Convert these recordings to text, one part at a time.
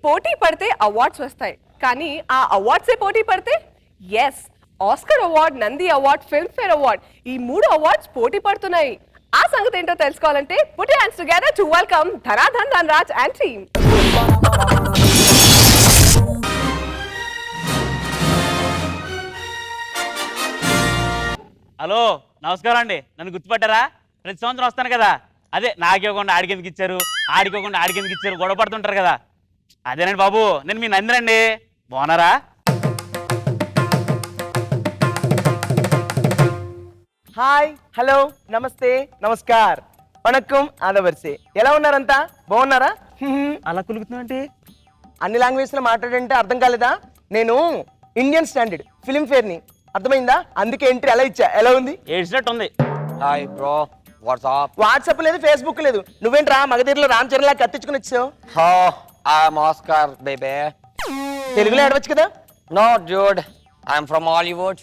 పోటీ పడితే అవార్డ్స్ వస్తాయి, కానీ ఆ అవార్డ్సే పోటీ పడితే yes Oscar award, Nandi award, Filmfare award, ఈ 3 అవార్డ్స్ పోటీ పడుతున్నాయి. ఆ సంగతి ఏంటో తెలుసుకోవాలంటే put your hands together to welcome Dhanadhan Dhanraj and team. Hello నమస్కారం అండి. నన్ను గుర్తుపట్టారా? ప్రతి సంవత్సరం వస్తాను కదా, అదే నాకివ్వకుండా ఆడికెందుకు ఇచ్చారు, ఆడికోకుండా ఆడికెందుకు ఇచ్చారు గొడవ పడుతుంటారు కదా, అదేనండి బాబు. నేను మీ నందినండి. బాగున్నారా? హాయ్, హలో, నమస్తే, నమస్కార్, వణక్కం, ఆదవర్సే. ఎలా ఉన్నారంతా? బాగున్నారా? అలా కులుగుతుందంటే అన్ని లాంగ్వేజ్ లో మాట్లాడంటే అర్థం కాలేదా? నేను ఇండియన్ స్టాండర్డ్ ఫిల్మ్ ని, అర్థమైందా? అందుకే ఎంట్రీ ఎలా ఇచ్చా. ఎలా ఉంది? ఏడ్చినట్టు ఉంది. Hi bro, WhatsApp. వాట్సాప్ లేదు, ఫేస్బుక్ లేదు. నువ్వేంట్రా మగధీరలో రామ్ చరణ్ లా కత్తించుకుని వచ్చావు? హో ఐఎమ్ ఆస్కార్ బేబీ. తెలుగులో ఆడవచ్చు కదా? No dude, I'm from Hollywood.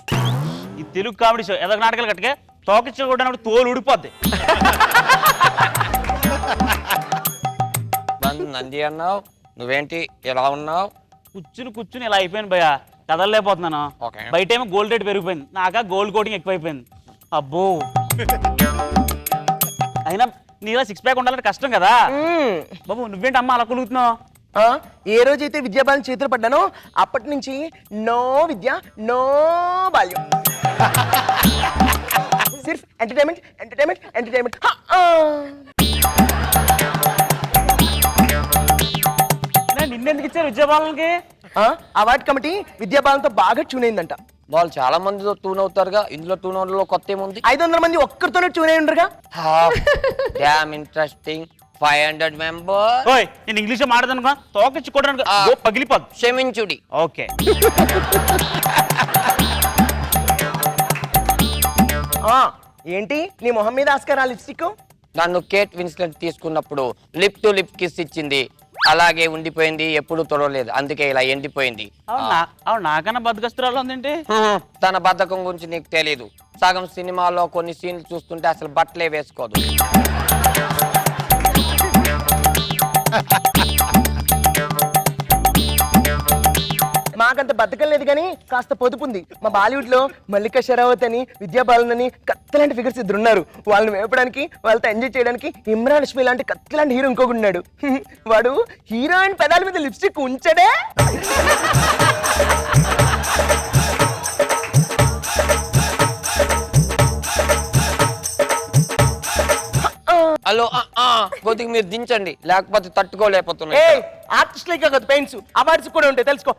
ఈ తెలుగు కామెడీ షో ఏదో నాటకాలు కట్టుకే తోకిచ్చుకోవడానికి తోలు ఊడిపోద్ది. నంది అన్నావు, నువ్వేంటి ఎలా ఉన్నావు? కూర్చుని ఇలా అయిపోయాను భయ్యా, కదలలేకపోతున్నాను. Okay. బయట ఏమో గోల్డ్ రేట్ పెరిగిపోయింది, నాకా గోల్డ్ కోటింగ్ ఎక్కువైపోయింది. అబ్బో, అయినా నీలా 6 ప్యాక్ ఉండాలంటే కష్టం కదా బాబు. నువ్వేంటి అమ్మ అలా కులుగుతున్నావు? ఏ రోజైతే విద్యాబాలను చేతులు పడ్డానో అప్పటి నుంచి నో విద్య, నో బాల్యం. సిర్ఫ్ ఎంటర్టైన్మెంట్, ఎంటర్టైన్మెంట్, ఎంటర్టైన్మెంట్. నిన్నెందుకు ఇచ్చారు విద్యాబాలకి? అవార్డ్ కమిటీ విద్యాబాలంతో బాగా ట్యూన్ అయిందంట. వాళ్ళు చాలా మందితో టూన్ అవుతారుగా, ఇందులో టూన్ అవడంలో కొత్త ఏముంది? 500 మంది ఒక్కరితోనే ట్యూన్ అయి ఉండరుగా. Dam interesting. 500 మెంబర్స్. ఓయ్, నేను ఇంగ్లీష్ మాట్లాడదాను, తోకిచ్చుకోవడానికి పగిలిపోద్దు. క్షమించుడి. ఓకే. ఏంటి నీ మొహం మీద ఆస్కార్ లిప్స్టిక్? నన్ను కేట్ విన్స్లెట్ తీసుకున్నప్పుడు లిప్ టు లిప్ కిస్ ఇచ్చింది, అలాగే ఉండిపోయింది, ఎప్పుడు తొడవలేదు, అందుకే ఇలా ఎండిపోయింది. అవును, నాకన్నా బద్దకస్తురాలు ఉందేంటి? తన బద్ధకం గురించి నీకు తెలీదు. సగం సినిమాలో కొన్ని సీన్లు చూస్తుంటే అసలు బట్టలే వేసుకోదు. మాకంత బతకం లేదు కానీ కాస్త పొదుపు ఉంది. మా బాలీవుడ్ లో మల్లికా షరావత్ అని, విద్యాబాలన్ అని కత్తిలాంటి ఫిగర్స్ ఇద్దరు ఉన్నారు. వాళ్ళని వేపడానికి, వాళ్ళతో ఎంజాయ్ చేయడానికి ఇమ్రాన్ హష్మి లాంటి కత్తిలాంటి హీరో ఇంకొకటి ఉన్నాడు. వాడు హీరోయిన్ పెదాల మీద లిప్స్టిక్ ఉంచడే. హలో, కొద్దిగా మీరు దించండి, లేకపోతే తట్టుకోలేకపోతున్నా. ఆర్టిస్ట్ లైక్ కాదు, పెయింట్స్ అవార్డ్స్ కూడా ఉంటాయి, తెలుసుకో.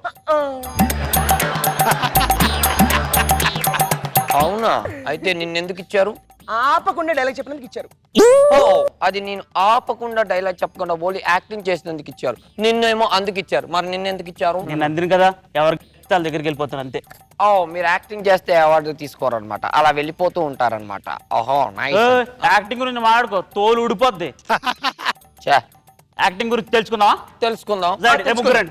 అవునా? అయితే నిన్నెందుకు ఇచ్చారు? ఆపకుండా డైలాగ్ చెప్పినందుకు ఇచ్చారు. అది నేను ఆపకుండా డైలాగ్ చెప్పకుండా ఓన్లీ యాక్టింగ్ చేసినందుకు ఇచ్చారు. నిన్నేమో అందుకు ఇచ్చారు. మరి నిన్నెందుకు ఇచ్చారు? నేను అందిన కదా, ఎవరికి వాళ్ళ దగ్గరికి వెళ్ళిపోతాను అంతే. మీరు యాక్టింగ్ చేస్తే అవార్డు తీసుకోరనమాట, అలా వెళ్ళిపోతూ ఉంటారనమాట. ఓహో, నైస్. యాక్టింగ్ గురించి మాట్లాడుకో, తోలు ఊడిపోద్ది. యాక్టింగ్ గురించి తెలుసుకుందామా? తెలుసుకుందాం.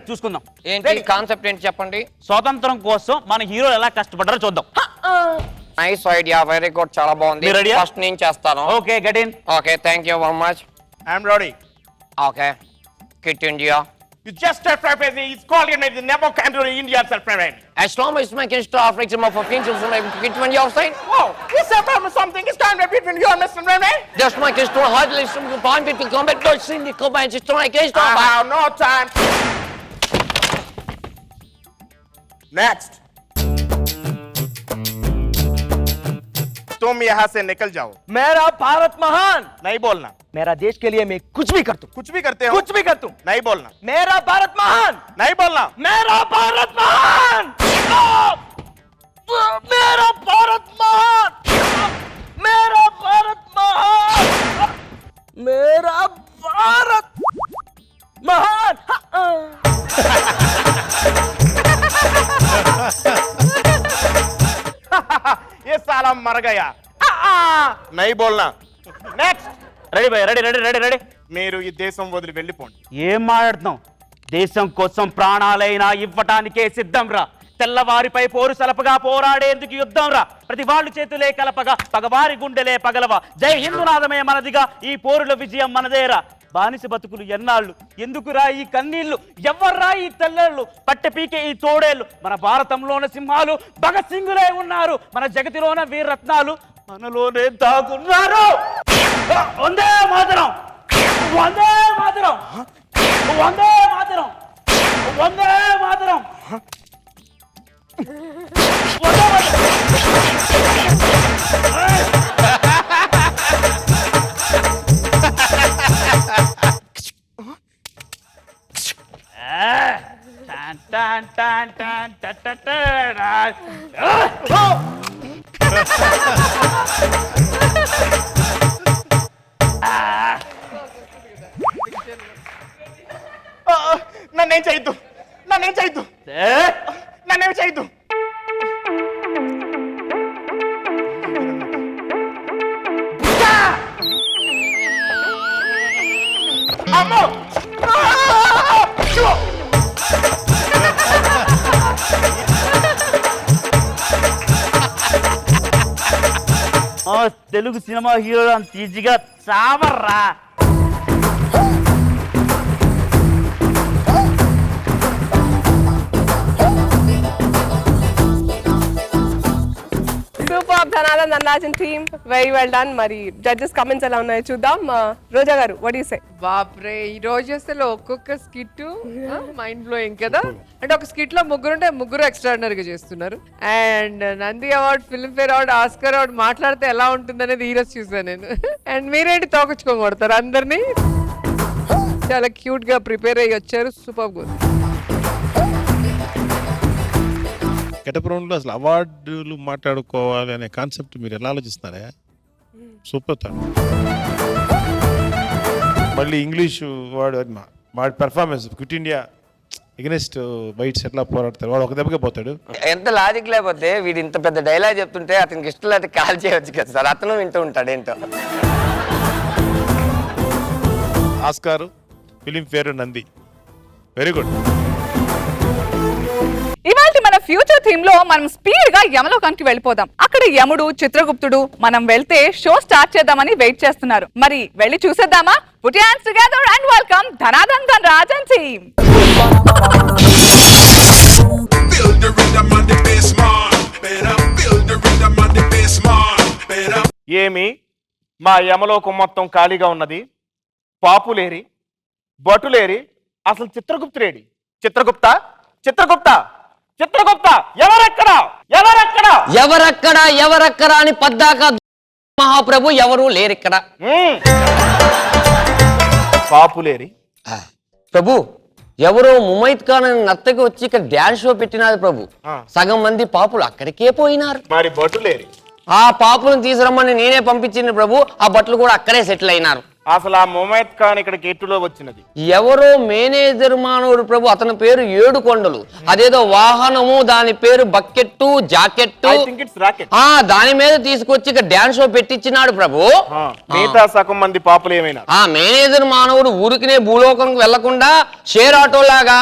చూసుకుందాం. ఏంటి కాన్సెప్ట్ ఏంటి చెప్పండి. స్వాతంత్రం కోసం మన హీరోలు ఎలా కష్టపడ్డారో చూద్దాం. నైస్ ఐడియా, వెరీ గుడ్, చాలా బాగుంది. ఫస్ట్ నేను చేస్తాను. Okay, get in. Okay, thank you very much. I'm ready. Okay, kit India. You just self-reference. It's called it. Never come to India self-reference. As long as my can start for example for things from my kit when you outside. Whoa, you self-reference something. It's time between you and Mr. Remy. Just my can start hardly some point between combat don't see the combat just my can start. I have no time. Next. तुम यहाँ से निकल जाओ. मेरा भारत महान. नहीं बोलना. मेरा देश के लिए मैं कुछ भी करता हूँ. कुछ भी करते हो. कुछ भी करता हूँ. नहीं बोलना. मेरा भारत महान. नहीं बोलना. मेरा भारत महान. मेरा भारत महान. मेरा भारत महान. मेरा भारत महान. ये साला मर गया. नहीं बोलना. Next. రెడీ భయ్, రెడీ రెడీ రెడీ రెడీ. మీరు ఈ దేశం వదిలి వెళ్ళిపోండి. ఏం మాట్లాడుతున్నాం? దేశం కోసం ప్రాణాలైనా ఇవ్వటానికే సిద్ధం రా. తెల్లవారిపై పోరు సలపగా పోరాడేందుకు యుద్ధం రా. ప్రతి వాళ్ళు చేతులే కలపగా పగవారి గుండెలే పగలవా. జై హిందూ నాదమే మనదిగా, ఈ పోరుల విజయం మనదేరా. బానిస బతుకులు ఎన్నాళ్ళు, ఎందుకురా ఈ కన్నీళ్లు, ఎవర్రా ఈ తెల్లేళ్ళు, పట్టె పీకే ఈ తోడేళ్ళు, మన భారతంలోన సింహాలు భగత్ సింగులే ఉన్నారు, మన జగతిలోన వీరరత్నాలు మనలోనే దాగున్నారు. Vande Mataram, Vande Mataram, Vande Mataram, Vande Mataram, Vande Mataram. Tan tan tan tan ta ta ta. నన్నేం చేయొద్దు, నన్నేం చేయొద్దు, నన్నేం చేయొద్దు. అమ్మో! తెలుగు సినిమా హీరోలు అంత ఈజీగా చావర్రా. Super Dhanadhan Dhanraj team, very well done. మరి జడ్జెస్ కమెంట్స్ ఎలా ఉన్నాయో చూద్దాం. Roja garu, what do you say? బాప్రే, ఈ రోజు అసలు ఒక్కొక్క స్కిట్ మైండ్ బ్లోయింగ్ కదా. అంటే ఒక స్కిట్ లో ముగ్గురు ఉంటే ముగ్గురు ఎక్స్ట్రాడినరీగా చేస్తున్నారు. And Nandi award, Filmfare award, Oscar award మాట్లాడితే ఎలా ఉంటుంది అనేది ఈ రోజు చూసాను నేను. అండ్ మీరేంటి తోకొచ్చుకొని కొడతారు అందరినీ. చాలా క్యూట్ గా ప్రిపేర్ అయ్యి వచ్చారు. Super good. కెటపురంలో అసలు అవార్డులు మాట్లాడుకోవాలి అనే కాన్సెప్ట్ మీరు ఎలా ఆలోచిస్తున్నారా? సూపర్ తాను. మళ్ళీ ఇంగ్లీషు వాడి performance quit India against bites ఎట్లా పోరాడతారు, వాడు ఒక దెబ్బకే పోతాడు. ఎంత లాజిక్ లేకపోతే వీడు ఇంత పెద్ద డైలాగ్ చెప్తుంటే అతనికి ఇష్టం అయితే కాల్ చేయవచ్చు కదా సార్, అతను వింటూ ఉంటాడు ఏంటో. Oscar, Filmfare, Nandi, very good. ఇవాళ మన ఫ్యూచర్ థీమ్ లో మనం స్పీడ్ గా యమలోకానికి వెళ్ళిపోదాం. అక్కడ యముడు, చిత్రగుప్తుడు మనం వెళ్తే షో స్టార్ట్ చేద్దామని వెయిట్ చేస్తున్నారు. మరి వెళ్ళి చూసేద్దామా? Put your hands together and welcome ధనాదన్ Dhanarajan team. Build the rhythm on the bass man, better build the rhythm on the bass man, better. ఏమి మా యమలోకం మొత్తం ఖాళీగా ఉన్నది, పాపులేరి, బటులేరి, అసలు చిత్రగుప్తురేడి? చిత్రగుప్త, చిత్రగుప్త, చిత్రగుప్త, ఎవరెక్కడ, ఎవరెక్కడ, ఎవరక్కడా ఎవరక్కడా అని పద్దాక మహాప్రభు ఎవరు లేరిక్కడ. పాపులేరి ప్రభు, ఎవరో ముమైత్ ఖాన్ అని నర్తకి వచ్చి ఇక్కడ డ్యాన్స్ షో పెట్టినారు ప్రభు. సగం మంది పాపులు అక్కడికే పోయినారు. మరి బటులేరి? ఆ పాపులను తీసుకురమ్మని నేనే పంపించింది ప్రభు. ఆ బట్టలు కూడా అక్కడే సెటిల్ అయినారు. అసలు ఆ ముమైత్ ఖాన్ ఇక్కడికి ఎట్టులో వచ్చినది? ఎవరో మేనేజర్ మానవుడు ప్రభు, అతని పేరు 7 కొండలు. అదేదో వాహనము, దాని పేరు బకెట్టు, జాకెట్టు, ఆ దాని మీద తీసుకొచ్చి ఇక్కడ డ్యాన్స్ షో పెట్టించినాడు ప్రభు. మిగతా సగం మంది పాపులు ఏమైనా? ఆ మేనేజర్ మానవుడు ఊరికినే భూలోకం వెళ్లకుండా షేర్ ఆటో లాగా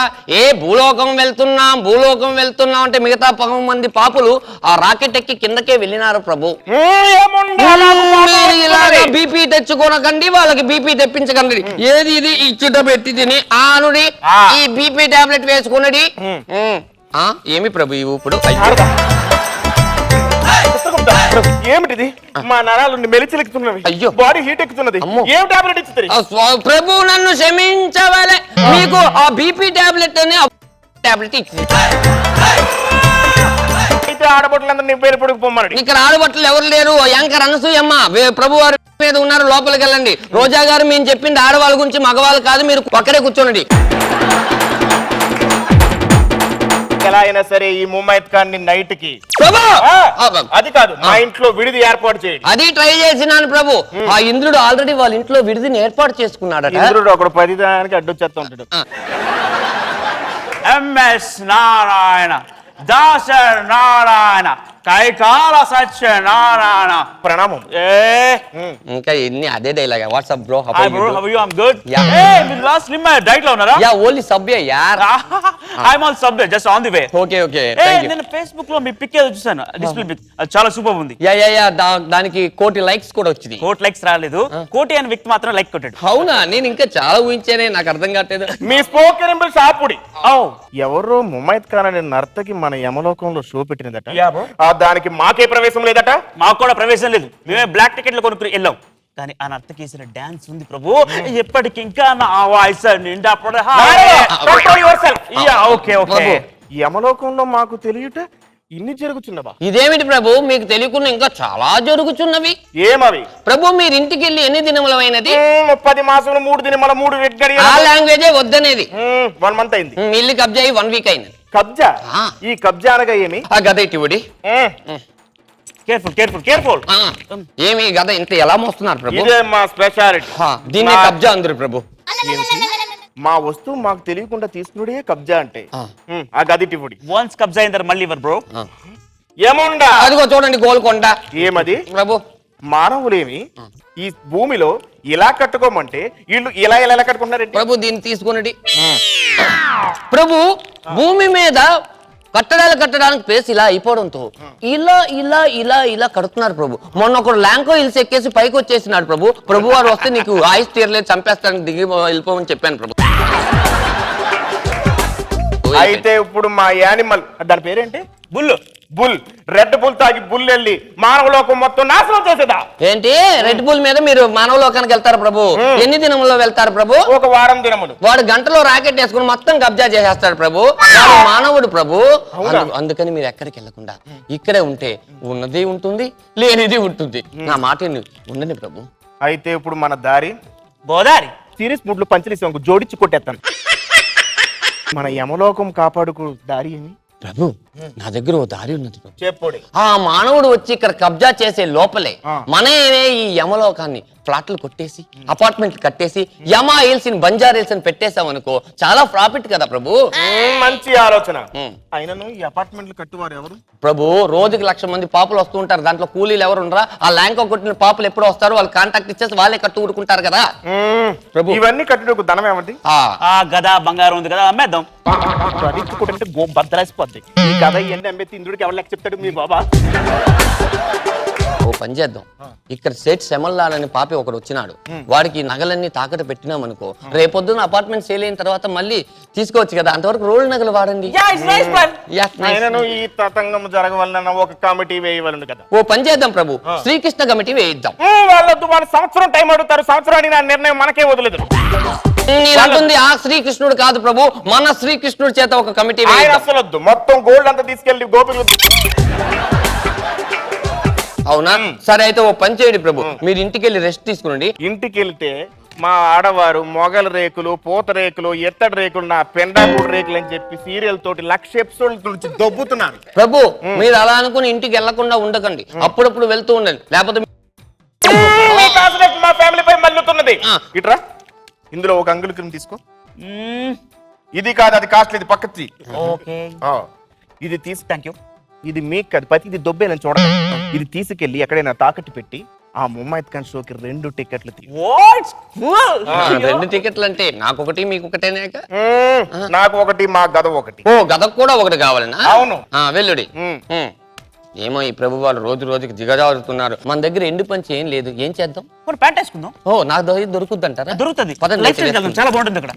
భూలోకం వెళ్తున్నాం, భూలోకం వెళ్తున్నాం అంటే మిగతా 10 మంది పాపులు ఆ రాకెట్ ఎక్కి కిందకే వెళ్ళినారు ప్రభు. ఇలాగా బీపీ తెచ్చుకోనకండి, వాళ్ళకి బీపీ తెప్పించకండి. ఏది ఇది ఈ చుట్ట పెట్టి తిని ఆనుడి, ఈ బీపీ టాబ్లెట్ వేసుకున్నది. ఏమి ప్రభు ఈ ఇప్పుడు ఏమిటిది? మా నరాలు మెలిచిలెక్కుతున్నవి, అయ్యో బాడీ హీట్ ఎక్కుతున్నది. ఏం టాబ్లెట్ ఇస్తుంది ప్రభు? నన్ను క్షమించవలే, మీకు ఆ బీపీ టాబ్లెట్ అని టాబ్లెట్ ఇచ్చింది. ఆడబొట్లందరూ పేరు పొడుగు పొమ్మని. ఇక్కడ ఆడబట్టలు ఎవరు లేరు. యాంకర్ అనసూయమ్మ ప్రభు వారి మీద ఉన్నారు, లోపలికి వెళ్ళండి. రోజా గారు మేము చెప్పింది ఆడవాళ్ళ గురించి, మగవాళ్ళు కాదు, మీరు పక్కనే కూర్చోండి. ఎలా అయినా సరే ఈ ముమైత్ ఖాన్ ని నైట్ కి, అది కాదు మా ఇంట్లో విడిది ఏర్పాటు చేయండి. అది ట్రై చేసినాను ప్రభు. ఆ ఇంద్రుడు ఆల్రెడీ వాళ్ళ ఇంట్లో విడిదిని ఏర్పాటు చేసుకున్నాడు. ఇంద్రుడు ఒకడు 10 దానికి అడ్డొచ్చేస్తా ఉంటాడు. MS నారాయణ, దాసర్ నారాయణ, కైకాల సత్యనారాయణ. ప్రణామం. ఏ ఇంకా ఎన్ని అదే dialogue WhatsApp bro hi bro, how are you? I am good. Yeah. ఏ మీరు లాస్ట్ స్లిమ్ డైట్ లో ఉన్నారా? యా ఓన్లీ సబ్బే యార్. I am all subway just on the way. Okay okay A thank you. నేను ఫేస్బుక్ లో మీ పిక్ ఏదో చూసాను, display pick, అది చాలా సూపర్ ఉంది. యా యా యా దానికి 1 కోటి లైక్స్ కూడా వచ్చింది. కోట్ లైక్స్ రాలేదు, కోటి అనే వ్యక్తి మాత్రం లైక్ కొట్టాడు. అవునా, నేను ఇంకా చాలా ఊహించానే, నాకు అర్థం కావట్లేదు. మీ స్పోకెన్ ఇంగ్లీష్ ఆపుడి. ఎవరో ముమైత్ ఖాన్ అనే నర్తకి మన యమలోకంలో షో పెట్టినదట. Yeah, bro. దానికి మాకే ప్రవేశం లేదట. మాకు కూడా ప్రవేశం లేదు, మేమే బ్లాక్ టికెట్లు కొనుక్కుని వెళ్ళాం. కానీ ఆ నర్తకేసిన డాన్స్ ఉంది ప్రభు, ఎప్పటికి ఇంకా నా వాయిస్ నిండా Control yourself. Okay okay. ప్రభు. యమలోకంలో మాకు తెలియట ఇన్ని జరుగుతున్నవా? ఇదేమిటి ప్రభు, మీకు తెలియకుండా ఇంకా చాలా జరుగుతున్నవి. ఏమవి? ప్రభు మీరు ఇంటికి వెళ్ళి ఎన్ని దినములమైనది? 30 మాసములు 3 దినముల 3 వెగ్గడి. ఆ లాంగ్వేజే వద్దనేది. 1 మంత్ అయింది. ఇల్లు కబ్జా అయ్యి 1 వీక్ అయింది. కబ్జా? ఆ. ఈ కబ్జా అనగా ఏమి? ఆ గద ఇటుబడి. Careful careful careful. ఏమి గద ఇంత ఎలా మోస్తున్నారు ప్రభు? ఇదే మా స్పెషాలిటీ. దీన్ని కబ్జా అందరు ప్రభు. మా వస్తువు మాకు తెలియకుండా తీసుకునే కబ్జా అంటే. ఆ గదిటివుడి వన్స్ కబ్జా అయిన తర్వాత మళ్ళీ ఇవ్వరు బ్రో. ఏముండా? అదిగో చూడండి గోల్కొండ. ఏమది? ప్రభు మానవులేమి ఈ భూమిలో ఇలా కట్టుకోమంటే వీళ్ళు ఇలా ఇలా ఎలా కట్టుకుంటారంటే? ప్రభు దీన్ని తీసుకున్నది. ప్రభు భూమి మీద కట్టడాలు కట్టడానికి ప్లేస్ ఇలా అయిపోవడంతో ఇలా ఇలా ఇలా ఇలా కడుతున్నారు ప్రభు. మొన్న ఒకడు ల్యాంకో హిల్స్ ఎక్కేసి పైకి వచ్చేసినాడు ప్రభు. ప్రభు వారు వస్తే నీకు ఆయుష్ తీరలేదు, చంపేస్తానికి దిగి వెళ్ళిపోమని చెప్పాను ప్రభు. అయితే ఇప్పుడు మా యానిమల్, దాని పేరేంటి? బుల్. బుల్. రెడ్ బుల్ తాగి బుల్ వెళ్ళి మానవలోకం మొత్తం నాశనం చేసేదా? ఏంటి రెడ్ బుల్ మీద మీరు మానవ లోకానికి వెళ్తారు ప్రభు? ఎన్ని దినముల్లో వెళ్తారు ప్రభు? 1 వారం దినములు. వాడు గంటలో రాకెట్ వేసుకుని మొత్తం కబ్జా చేసేస్తాడు ప్రభు. వాడు మానవుడు ప్రభు. అందుకని మీరు ఎక్కడికి వెళ్ళకుండా ఇక్కడే ఉంటే ఉన్నది ఉంటుంది, లేనిది ఉంటుంది. నా మాట ఉండని ప్రభు. అయితే ఇప్పుడు మన దారి గోదారి సీరియస్ మూడ్ లో పంచలేసి జోడించి కొట్టేస్తాను. మన యమలోకం కాపాడుకు దారి ఏమి ప్రభు? నా దగ్గర ఓ దారి ఉన్నది ప్రభు. చెప్పుడి. ఆ మానవుడు వచ్చి ఇక్కడ కబ్జా చేసే లోపలే మనమే ఈ యమలోకాన్ని ఫ్లాట్లు కొట్టేసి అపార్ట్మెంట్లు కట్టేసి యమా హిల్స్ బంజారా హిల్స్ అని పెట్టేసాం అనుకో, చాలా ప్రాఫిట్ కదా ప్రభు. మంచి ఆలోచన. అయినను ఈ అపార్ట్మెంట్లు కట్టువారు ఎవరు? ప్రభు రోజుకి 1,00,000 మంది పాపులు వస్తూ ఉంటారు. దాంట్లో కూలీలు ఎవరు ఉండరా? ఆ ల్యాంకో కొట్టిన పాపులు ఎప్పుడు వస్తారు? వాళ్ళు కాంటాక్ట్ ఇచ్చేసి వాళ్ళే కట్టు ఊరుకుంటారు కదా ప్రభు. ఇవన్నీ కట్టుటకు ధనం ఏమంది? ఆ గద బంగారం ఉంది కదా, అమ్మేద్దాం. కట్టించుకుంటే గో బద్దలాసిపోద్ది. ఈ కథ ఇవన్నీ అమ్మేస్తే ఇంద్రుడికి ఎవరు లెక్క చెప్తాడు మీ బాబా? ఓ పని చేద్దాం, ఇక్కడ సేట్ సెమల్లాల్ అనే పాపి ఒకడు వచ్చినాడు. వాడికి నగలన్నీ తాకట్టు పెట్టినామనుకో, రేపొద్దున అపార్ట్మెంట్ సేల్ అయిన తర్వాత మళ్ళీ తీసుకోవచ్చు కదా, అంతవరకు రోల్ నగలు వాడండి. అయినను ఈ తతంగం జరగవలన ఒక కమిటీ వేయవలను కదా. ఓ పని చేద్దాం ప్రభు, శ్రీకృష్ణ కమిటీ వేయిద్దాం. వాళ్ళొద్దు, వాళ్ళు సంవత్సరం టైం అడుగుతారు. సంవత్సరానికి నా నిర్ణయం మనకే వదిలేదు. నేనంటుంది ఆ శ్రీకృష్ణుడు కాదు ప్రభు, మన శ్రీకృష్ణుడి చేత ఒక కమిటీ వేయిద్దాం. అసలు వద్దు, మొత్తం గోల్డ్ అంతా తీసుకెళ్ళి గోపి. అవునా సరే, అయితే ఓ పని చేయండి ప్రభు, మీరు ఇంటికి వెళ్ళి రెస్ట్ తీసుకునండి. ఇంటికి వెళ్తే మా ఆడవారు మొగల రేకులు, పూత రేకులు, ఎత్తడి రేకులు, నా పెండాకుడు రేకులు అని చెప్పి సీరియల్ తోటి 1,00,000 ఎపిసోడ్ల నుంచి దొబ్బుతున్నారు. ప్రభు మీరు అలా అనుకుని ఇంటికి వెళ్లకుండా ఉండకండి, అప్పుడప్పుడు వెళ్తూ ఉండండి, లేకపోతే మా ఫ్యామిలీ పై మళ్ళుతున్నది. ఇట్రా, ఇందులో ఒక అంగుళం క్రీమ్ తీసుకో. ఇది కాదు, అది కాస్ట్లీ, ఇది పక్కది. ఇది తీసి, థ్యాంక్ యూ. ఇది మీకు కాదు, ప్రతిది దొబ్బేనని చూడండి. ఇది తీసుకెళ్ళి ఎక్కడైనా తాకట్టు పెట్టి ఆ ముమ్మైత్ ఖాన్ షోకి 2 టికెట్లు 2 టికెట్లు అంటే నాకొకటి మీకొకటేనే. నాకు ఒకటి, మా గద ఒకటి. ఓ గదకు కూడా ఒకటి కావాలనా? అవును. వెల్లుడి. ఏమో ఈ ప్రభు వాళ్ళు రోజు రోజుకి దిగజారుతున్నారు. మన దగ్గర ఎండు పంచి ఏం లేదు, ఏం చేద్దాం? ప్యాంట్ వేసుకుందాం. ఓ నాకు దొరుకుద్ది అంటారా? దొరుకుతుంది, పదండి, చాలా బాగుంటుంది అక్కడ.